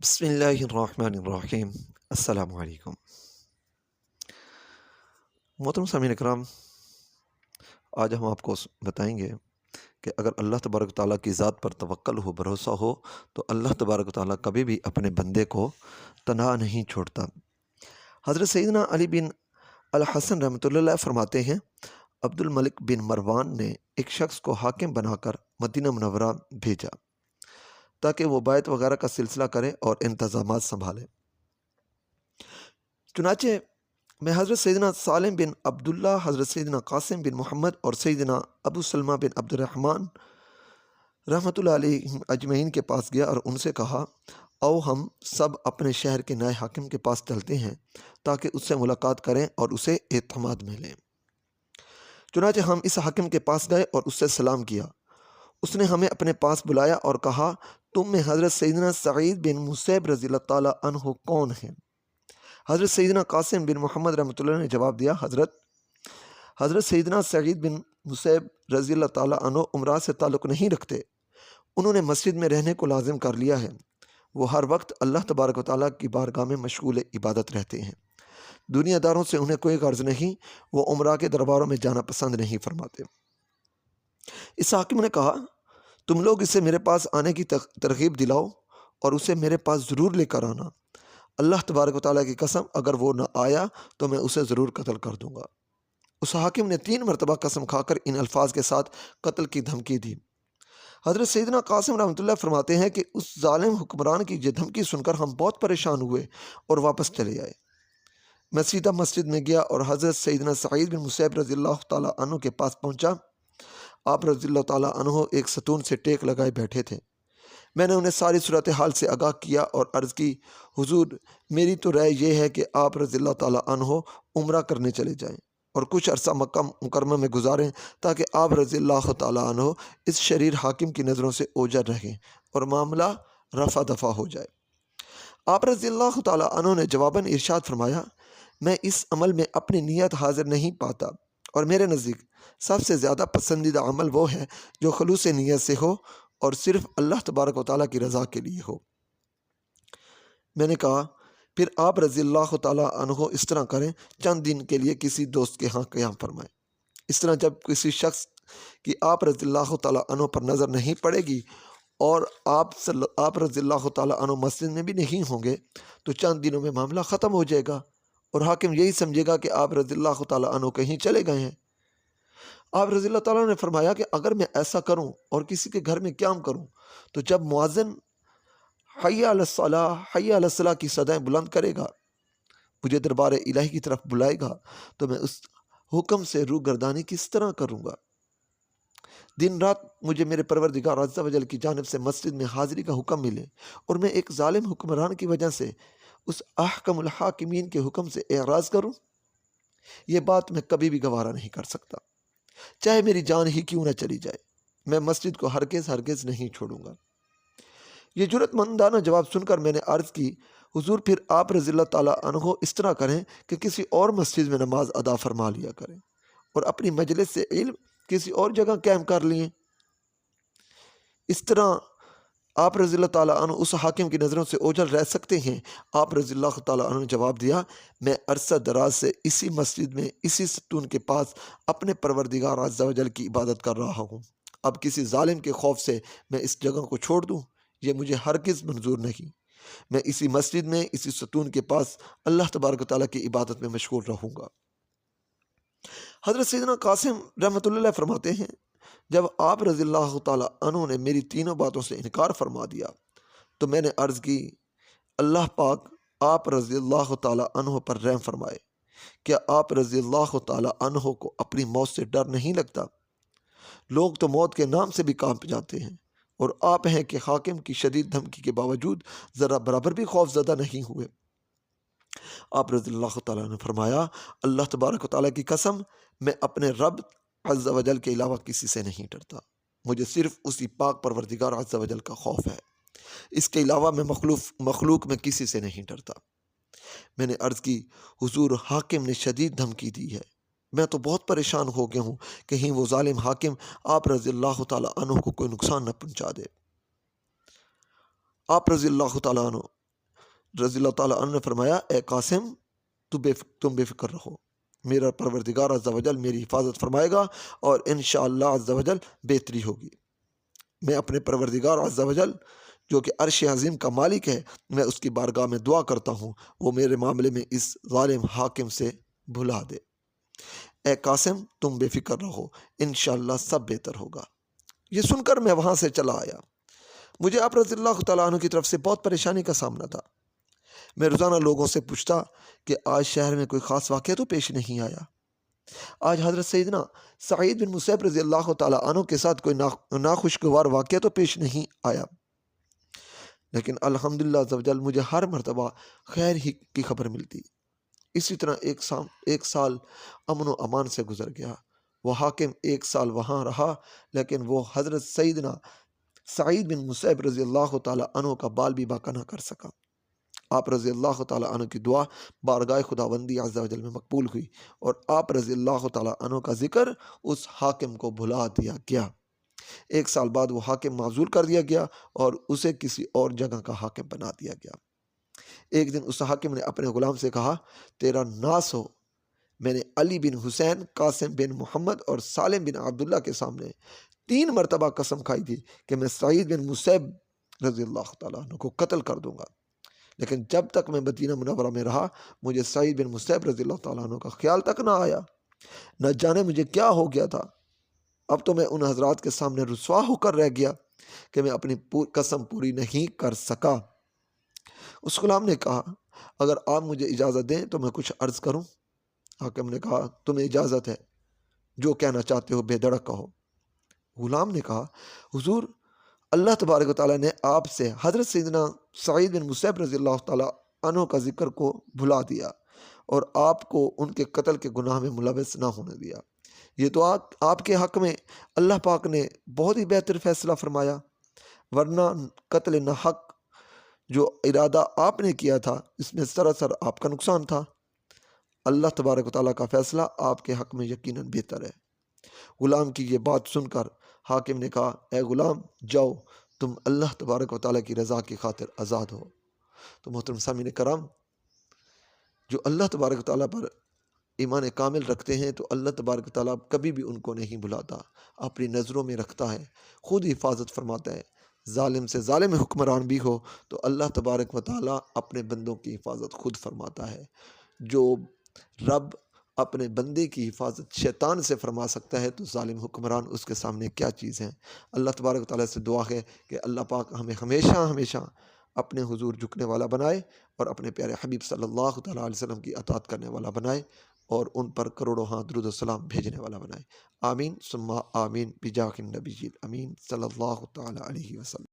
بسم اللہ الرحمن الرحیم۔ السلام علیکم محترم سامعین اکرام، آج ہم آپ کو بتائیں گے کہ اگر اللہ تبارک و تعالیٰ کی ذات پر توکل ہو، بھروسہ ہو، تو اللہ تبارک و تعالیٰ کبھی بھی اپنے بندے کو تنہا نہیں چھوڑتا۔ حضرت سیدنا علی بن الحسن رحمۃ اللہ علیہ فرماتے ہیں، عبد الملک بن مروان نے ایک شخص کو حاکم بنا کر مدینہ منورہ بھیجا تاکہ وہ بیعت وغیرہ کا سلسلہ کرے اور انتظامات سنبھالے۔ چنانچہ میں حضرت سیدنا سالم بن عبداللہ، حضرت سیدنا قاسم بن محمد اور سیدنا ابو سلمہ بن عبد الرحمن رحمۃ اللہ علیہ اجمعین کے پاس گیا اور ان سے کہا، آؤ ہم سب اپنے شہر کے نئے حاکم کے پاس چلتے ہیں تاکہ اس سے ملاقات کریں اور اسے اعتماد میں لیں۔ چنانچہ ہم اس حاکم کے پاس گئے اور اس سے سلام کیا۔ اس نے ہمیں اپنے پاس بلایا اور کہا، تم میں حضرت سیدنا سعید بن مسیب رضی اللہ تعالیٰ عنہ کون ہیں؟ حضرت سیدنا قاسم بن محمد رحمۃ اللہ نے جواب دیا، حضرت سیدنا سعید بن مسیب رضی اللہ تعالیٰ عنہ عمرہ سے تعلق نہیں رکھتے، انہوں نے مسجد میں رہنے کو لازم کر لیا ہے۔ وہ ہر وقت اللہ تبارک و تعالیٰ کی بارگاہ میں مشغول عبادت رہتے ہیں۔ دنیا داروں سے انہیں کوئی غرض نہیں، وہ عمرہ کے درباروں میں جانا پسند نہیں فرماتے۔ اس حاکم نے کہا، تم لوگ اسے میرے پاس آنے کی ترغیب دلاؤ اور اسے میرے پاس ضرور لے کر آنا۔ اللہ تبارک و تعالیٰ کی قسم، اگر وہ نہ آیا تو میں اسے ضرور قتل کر دوں گا۔ اس حاکم نے 3 مرتبہ قسم کھا کر ان الفاظ کے ساتھ قتل کی دھمکی دی۔ حضرت سیدنا قاسم رحمۃ اللہ فرماتے ہیں کہ اس ظالم حکمران کی یہ دھمکی سن کر ہم بہت پریشان ہوئے اور واپس چلے آئے۔ میں سیدھا مسجد میں گیا اور حضرت سیدنا سعید بن مسیب رضی اللہ تعالیٰ عنہ کے پاس پہنچا۔ آپ رضی اللہ تعالیٰ عنہ ایک ستون سے ٹیک لگائے بیٹھے تھے۔ میں نے انہیں ساری صورتحال سے آگاہ کیا اور عرض کی، حضور، میری تو رائے یہ ہے کہ آپ رضی اللہ تعالیٰ عنہ عمرہ کرنے چلے جائیں اور کچھ عرصہ مکہ مکرمہ میں گزاریں تاکہ آپ رضی اللہ تعالیٰ عنہ اس شریر حاکم کی نظروں سے اوجھل رہیں اور معاملہ رفع دفع ہو جائے۔ آپ رضی اللہ تعالیٰ عنہ نے جواباً ارشاد فرمایا، میں اس عمل میں اپنی نیت حاضر نہیں پاتا، اور میرے نزدیک سب سے زیادہ پسندیدہ عمل وہ ہے جو خلوص نیت سے ہو اور صرف اللہ تبارک و تعالیٰ کی رضا کے لیے ہو۔ میں نے کہا، پھر آپ رضی اللہ تعالیٰ عنہ اس طرح کریں، چند دن کے لیے کسی دوست کے ہاں قیام فرمائیں۔ اس طرح جب کسی شخص کی آپ رضی اللہ تعالیٰ عنہ پر نظر نہیں پڑے گی اور آپ رضی اللہ تعالیٰ عنہ مسجد میں بھی نہیں ہوں گے تو چند دنوں میں معاملہ ختم ہو جائے گا اور حاکم یہی سمجھے گا کہ آپ رضی اللہ تعالیٰ عنہ کہیں چلے گئے ہیں۔ آپ رضی اللہ تعالیٰ نے فرمایا کہ اگر میں ایسا کروں اور کسی کے گھر میں قیام کروں تو جب مؤذن حی علی الصلاۃ، حی علی الصلاۃ کی صدائیں بلند کرے گا، مجھے دربار الہی کی طرف بلائے گا، تو میں اس حکم سے روگردانی کس طرح کروں گا؟ دن رات مجھے میرے پروردگار عز و جل کی جانب سے مسجد میں حاضری کا حکم ملے اور میں ایک ظالم حکمران کی وجہ سے اس احکم الحاکمین کے حکم سے اعراض کروں؟ یہ بات میں کبھی بھی گوارا نہیں کر سکتا، چاہے میری جان ہی کیوں نہ چلی جائے۔ میں مسجد کو ہرگز نہیں چھوڑوں گا۔ یہ جرأت مندانہ جواب سن کر میں نے عرض کی، حضور، پھر آپ رضی اللہ تعالیٰ عنہ اس طرح کریں کہ کسی اور مسجد میں نماز ادا فرما لیا کریں اور اپنی مجلس سے علم کسی اور جگہ قائم کر لیں۔ اس طرح آپ رضی اللہ تعالیٰ عنہ اس حاکم کی نظروں سے اوجھل رہ سکتے ہیں۔ آپ رضی اللہ تعالیٰ عنہ نے جواب دیا، میں عرصہ دراز سے اسی مسجد میں اسی ستون کے پاس اپنے پروردگار عز و جل کی عبادت کر رہا ہوں۔ اب کسی ظالم کے خوف سے میں اس جگہ کو چھوڑ دوں، یہ مجھے ہرگز منظور نہیں۔ میں اسی مسجد میں اسی ستون کے پاس اللہ تبارک و تعالیٰ کی عبادت میں مشغول رہوں گا۔ حضرت سیدنا قاسم رحمۃ اللہ علیہ فرماتے ہیں، جب آپ رضی اللہ تعالیٰ عنہ نے میری تینوں باتوں سے انکار فرما دیا تو میں نے عرض کی، اللہ پاک آپ رضی اللہ تعالیٰ عنہ پر رحم فرمائے۔ کیا آپ رضی اللہ تعالیٰ عنہ کو اپنی موت سے ڈر نہیں لگتا؟ لوگ تو موت کے نام سے بھی کانپ جاتے ہیں، اور آپ ہیں کہ حاکم کی شدید دھمکی کے باوجود ذرا برابر بھی خوف زدہ نہیں ہوئے۔ آپ رضی اللہ تعالیٰ نے فرمایا، اللہ تبارک و تعالیٰ کی قسم، میں اپنے رب عز و جل کے علاوہ کسی سے نہیں ڈرتا، مجھے صرف اسی پاک پروردگار عز و جل کا خوف ہے، اس کے علاوہ میں مخلوق میں کسی سے نہیں ڈرتا۔ میں نے عرض کی، حضور، حاکم نے شدید دھمکی دی ہے، میں تو بہت پریشان ہو گیا ہوں، کہیں وہ ظالم حاکم آپ رضی اللہ تعالیٰ عنہ کو کوئی نقصان نہ پہنچا دے۔ آپ رضی اللہ تعالیٰ عنہ رضی اللہ تعالیٰ عنہ نے فرمایا اے قاسم تم بے فکر رہو، میرا پروردگار عز و جل میری حفاظت فرمائے گا اور انشاءاللہ عز و جل بہتری ہوگی۔ میں اپنے پروردگار عز و جل جو کہ عرش عظیم کا مالک ہے، میں اس کی بارگاہ میں دعا کرتا ہوں وہ میرے معاملے میں اس ظالم حاکم سے بھلا دے۔ اے قاسم تم بے فکر رہو، انشاءاللہ سب بہتر ہوگا۔ یہ سن کر میں وہاں سے چلا آیا۔ مجھے آپ رضی اللہ تعالیٰ عنہ کی طرف سے بہت پریشانی کا سامنا تھا۔ میں روزانہ لوگوں سے پوچھتا کہ آج شہر میں کوئی خاص واقعہ تو پیش نہیں آیا۔ آج حضرت سیدنا سعید بن مسیب رضی اللہ تعالیٰ عنہ کے ساتھ کوئی ناخوشگوار واقعہ تو پیش نہیں آیا، لیکن الحمدللہ عز و جل مجھے ہر مرتبہ خیر ہی کی خبر ملتی۔ اسی طرح ایک سال امن و امان سے گزر گیا۔ وہ حاکم ایک سال وہاں رہا، لیکن وہ حضرت سیدنا سعید بن مسیب رضی اللہ تعالیٰ عنہ کا بال بھی باقی نہ کر سکا۔ آپ رضی اللہ تعالیٰ عنہ کی دعا بارگاہ خداوندی عز و جل میں مقبول ہوئی اور آپ رضی اللہ تعالیٰ عنہ کا ذکر اس حاکم کو بھلا دیا گیا۔ ایک سال بعد وہ حاکم معزول کر دیا گیا اور اسے کسی اور جگہ کا حاکم بنا دیا گیا۔ ایک دن اس حاکم نے اپنے غلام سے کہا تیرا ناس ہو، میں نے علی بن حسین، قاسم بن محمد اور سالم بن عبداللہ کے سامنے 3 مرتبہ قسم کھائی تھی کہ میں سعید بن مسیب رضی اللہ تعالیٰ عنہ کو قتل کر دوں گا، لیکن جب تک میں مدینہ منورہ میں رہا مجھے سعید بن مسیب رضی اللہ تعالیٰ عنہ کا خیال تک نہ آیا۔ نہ جانے مجھے کیا ہو گیا تھا، اب تو میں ان حضرات کے سامنے رسوا ہو کر رہ گیا کہ میں اپنی قسم پوری نہیں کر سکا۔ اس غلام نے کہا اگر آپ مجھے اجازت دیں تو میں کچھ عرض کروں۔ حاکم نے کہا تمہیں اجازت ہے، جو کہنا چاہتے ہو بے دھڑک کہو۔ غلام نے کہا حضور اللہ تبارک و تعالیٰ نے آپ سے حضرت سیدنا سعید بن مسیب رضی اللہ تعالیٰ عنہ کا ذکر کو بھلا دیا اور آپ کو ان کے قتل کے گناہ میں ملوث نہ ہونے دیا۔ یہ تو آپ کے حق میں اللہ پاک نے بہت ہی بہتر فیصلہ فرمایا، ورنہ قتل نہ حق جو ارادہ آپ نے کیا تھا اس میں سراسر آپ کا نقصان تھا۔ اللہ تبارک و تعالیٰ کا فیصلہ آپ کے حق میں یقیناً بہتر ہے۔ غلام کی یہ بات سن کر حاکم نے کہا اے غلام جاؤ، تم اللہ تبارک و تعالیٰ کی رضا کی خاطر آزاد ہو۔ تو محترم سامعین کرام، جو اللہ تبارک و تعالیٰ پر ایمان کامل رکھتے ہیں تو اللہ تبارک و تعالیٰ کبھی بھی ان کو نہیں بھلاتا، اپنی نظروں میں رکھتا ہے، خود حفاظت فرماتا ہے۔ ظالم سے ظالم حکمران بھی ہو تو اللہ تبارک و تعالیٰ اپنے بندوں کی حفاظت خود فرماتا ہے۔ جو رب اپنے بندے کی حفاظت شیطان سے فرما سکتا ہے تو ظالم حکمران اس کے سامنے کیا چیز ہیں۔ اللہ تبارک و تعالیٰ سے دعا ہے کہ اللہ پاک ہمیں ہمیشہ ہمیشہ اپنے حضور جھکنے والا بنائے اور اپنے پیارے حبیب صلی اللہ تعالیٰ علیہ وسلم کی اطاعت کرنے والا بنائے اور ان پر کروڑوں درود و سلام بھیجنے والا بنائے۔ آمین ثم آمین بجاہ النبی الامین صلی اللہ تعالیٰ علیہ وسلم۔